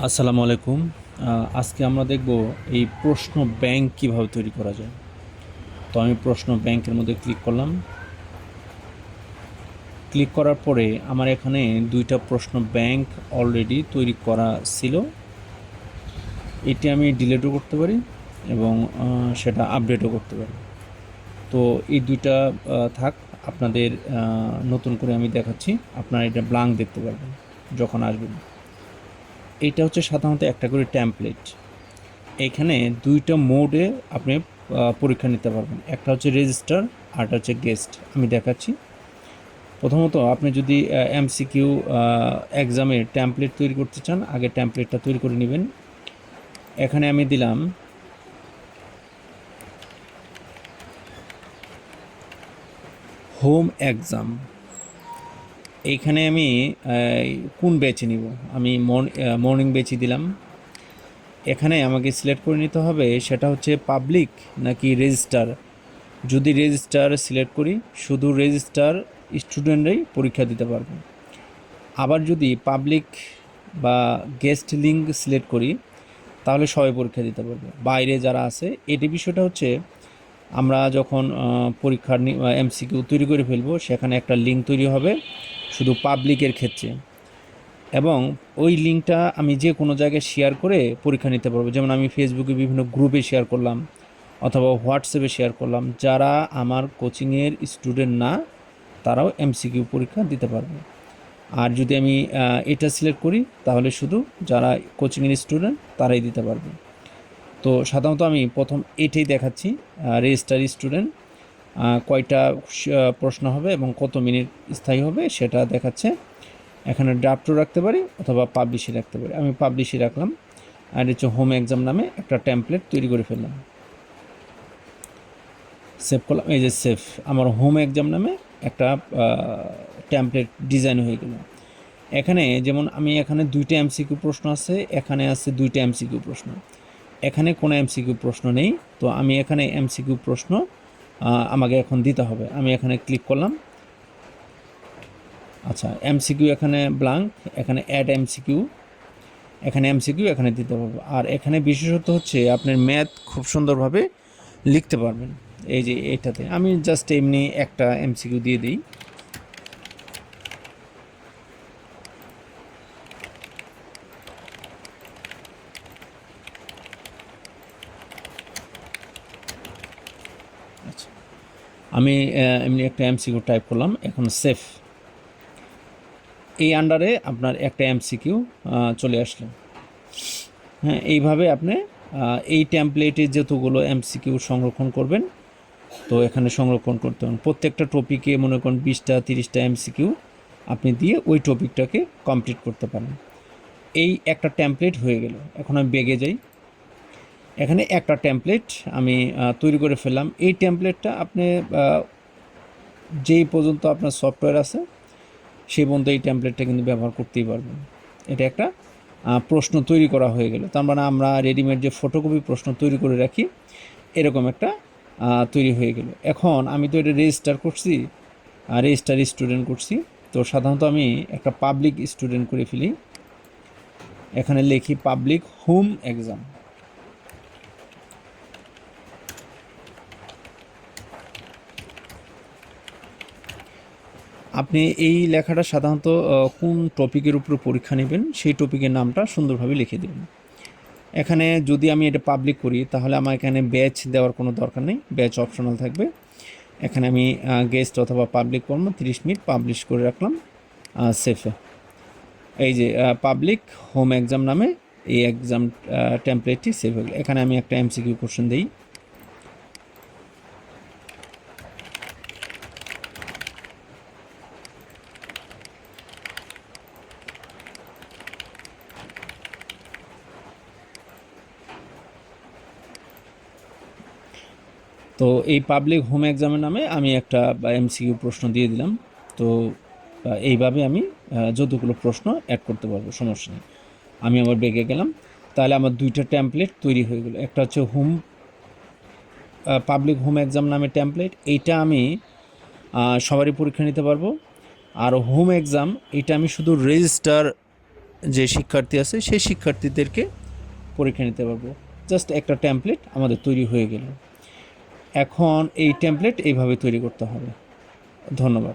আসসালামু আলাইকুম। আজকে আমরা দেখব এই প্রশ্ন ব্যাংক কিভাবে তৈরি করা যায়। তো আমি প্রশ্ন ব্যাংকের মধ্যে ক্লিক করলাম। ক্লিক করার পরে আমার এখানে দুইটা প্রশ্ন ব্যাংক অলরেডি তৈরি করা ছিল। এটি আমি ডিলিটও করতে পারি এবং সেটা আপডেটও করতে পারি। তো এই দুইটা থাক, আপনাদের নতুন করে আমি দেখাচ্ছি। আপনারা এটা ব্ল্যাঙ্ক দেখতে পারবেন যখন আসবেন। এইটা হচ্ছে সাধারণত একটা করে ট্যাম্পলেট। এখানে দুইটা মোডে আপনি পরীক্ষা নিতে পারবেন। একটা হচ্ছে রেজিস্টার, আরটা হচ্ছে গেস্ট। আমি দেখাচ্ছি। প্রথমত আপনি যদি এমসিকিউ এক্সামের ট্যাম্পলেট তৈরি করতে চান, আগে ট্যাম্পলেটটা তৈরি করে নেবেন। এখানে আমি দিলাম হোম এক্সাম। এইখানে আমি কোন ব্যাচে নিব, আমি মর্নিং ব্যাচে দিলাম। এখানে আমাকে সিলেক্ট করে নিতে হবে সেটা হচ্ছে পাবলিক নাকি রেজিস্টার। যদি রেজিস্টার সিলেক্ট করি, শুধু রেজিস্টার স্টুডেন্টরাই পরীক্ষা দিতে পারবে। আবার যদি পাবলিক বা গেস্ট লিঙ্ক সিলেক্ট করি, তাহলে সবাই পরীক্ষা দিতে পারবে, বাইরে যারা আছে। এটি বিষয়টা হচ্ছে আমরা যখন পরীক্ষার এমসিকিউ তৈরি করে ফেলবো, সেখানে একটা লিঙ্ক তৈরি হবে শুধু পাবলিকের ক্ষেত্রে, এবং ওই লিঙ্কটা আমি যে কোনো জায়গায় শেয়ার করে পরীক্ষা নিতে পারবো। যেমন আমি ফেসবুকে বিভিন্ন গ্রুপে শেয়ার করলাম অথবা হোয়াটসঅ্যাপে শেয়ার করলাম। যারা আমার কোচিংয়ের স্টুডেন্ট না, তারাও এমসিকিউ পরীক্ষা দিতে পারবে। আর যদি আমি এটা সিলেক্ট করি, তাহলে শুধু যারা কোচিংয়ের স্টুডেন্ট তারাই দিতে পারবে। তো সাধারণত আমি প্রথম এটাই দেখাচ্ছি, রেজিস্টার স্টুডেন্ট কয়টা প্রশ্ন হবে এবং কত মিনিট স্থায়ী হবে সেটা দেখাচ্ছে। এখানে ড্রাফটও রাখতে পারি অথবা পাবলিশই রাখতে পারি। আমি পাবলিশই রাখলাম। আর হচ্ছে হোম এক্সাম নামে একটা টেমপ্লেট তৈরি করে ফেললাম। সেভ করলাম। এই যে সেভ, আমার হোম এক্সাম নামে একটা টেমপ্লেট ডিজাইন হয়ে গেল। এখানে যেমন আমি এখানে দুইটা এমসিকিউ প্রশ্ন আছে, এখানে আছে দুইটা এমসিকিউ প্রশ্ন, এখানে কোনো এমসিকিউ প্রশ্ন নেই। তো আমি এখানে এমসিকিউ প্রশ্ন আমাকে এখন দিতে হবে। আমি এখানে ক্লিক করলাম। আচ্ছা, এমসিকিউ এখানে ব্ল্যাঙ্ক, এখানে অ্যাড এমসিকিউ, এখানে এমসিকিউ এখানে দিতে পারবো। আর এখানে বিশেষত হচ্ছে আপনার ম্যাথ খুব সুন্দরভাবে লিখতে পারবেন। এই যে এটাতে আমি জাস্ট এমনি একটা এমসিকিউ দিয়ে দিই। আচ্ছা, আমি এমনি একটা এমসিকিউ টাইপ করলাম, এখন সেভ। এই আন্ডারে আপনার একটা এমসিকিউ চলে আসলো। হ্যাঁ, এইভাবে আপনি এই টেমপ্লেটে যতগুলো এমসিকিউ সংরক্ষণ করবেন, তো এখানে সংরক্ষণ করতে হবে। প্রত্যেকটা টপিকে মনে করেন 20টা 30টা এমসিকিউ আপনি দিয়ে ওই টপিকটাকে কমপ্লিট করতে পারেন। এই একটা টেমপ্লেট হয়ে গেল। এখন আমি বেগে যাই। এখানে একটা টেমপ্লেট আমি তৈরি করে ফেললাম। এই টেমপ্লেটটা আপনি যেই পর্যন্ত আপনার সফটওয়্যার আছে সেই পর্যন্ত এই টেমপ্লেটটা কিন্তু ব্যবহার করতেই পারবেন। এটা একটা প্রশ্ন তৈরি করা হয়ে গেল। তার মানে আমরা রেডিমেড যে ফটোকপি প্রশ্ন তৈরি করে রাখি, এরকম একটা তৈরি হয়ে গেল। এখন আমি তো এটা রেজিস্টার করছি, রেজিস্টার স্টুডেন্ট করছি। তো সাধারণত আমি একটা পাবলিক স্টুডেন্ট করে ফেলি। এখানে লিখি পাবলিক হোম এক্সাম। আপনি এই লেখাটা সাধারণত কোন টপিকের উপর পরীক্ষা নেবেন সেই টপিকের নামটা সুন্দরভাবে লিখে দেবেন। এখানে যদি আমি এটা পাবলিক করি, তাহলে আমার এখানে ব্যাচ দেওয়ার কোনো দরকার নেই, ব্যাচ অপশনাল থাকবে। এখানে আমি গেস্ট অথবা পাবলিক করব, 30 মিনিট পাবলিশ করে রাখলাম সেফে। এই যে পাবলিক হোম এক্সাম নামে এই এক্সাম টেমপ্লেটটি সেভ হয়ে গেল। এখানে আমি একটা এমসিকিউ কোশ্চেন দিই। তো এই পাবলিক হোম এক্সামের নামে আমি একটা এমসিকিউ প্রশ্ন দিয়ে দিলাম। তো এইভাবে আমি যতগুলো প্রশ্ন অ্যাড করতে পারবো, সমস্যা নেই। আমি আবার বেগে গেলাম। তাহলে আমার দুইটা টেমপ্লেট তৈরি হয়ে গেলো। একটা হচ্ছে হোম পাবলিক হোম এক্সাম নামে টেমপ্লেট, এইটা আমি সবারই পরীক্ষা নিতে পারবো। আর হোম এক্সাম, এটা আমি শুধু রেজিস্টার যে শিক্ষার্থী আছে সেই শিক্ষার্থীদেরকে পরীক্ষা নিতে পারবো। জাস্ট একটা টেমপ্লেট আমাদের তৈরি হয়ে গেল। এখন এই টেমপ্লেট এইভাবে তৈরি করতে হবে। ধন্যবাদ।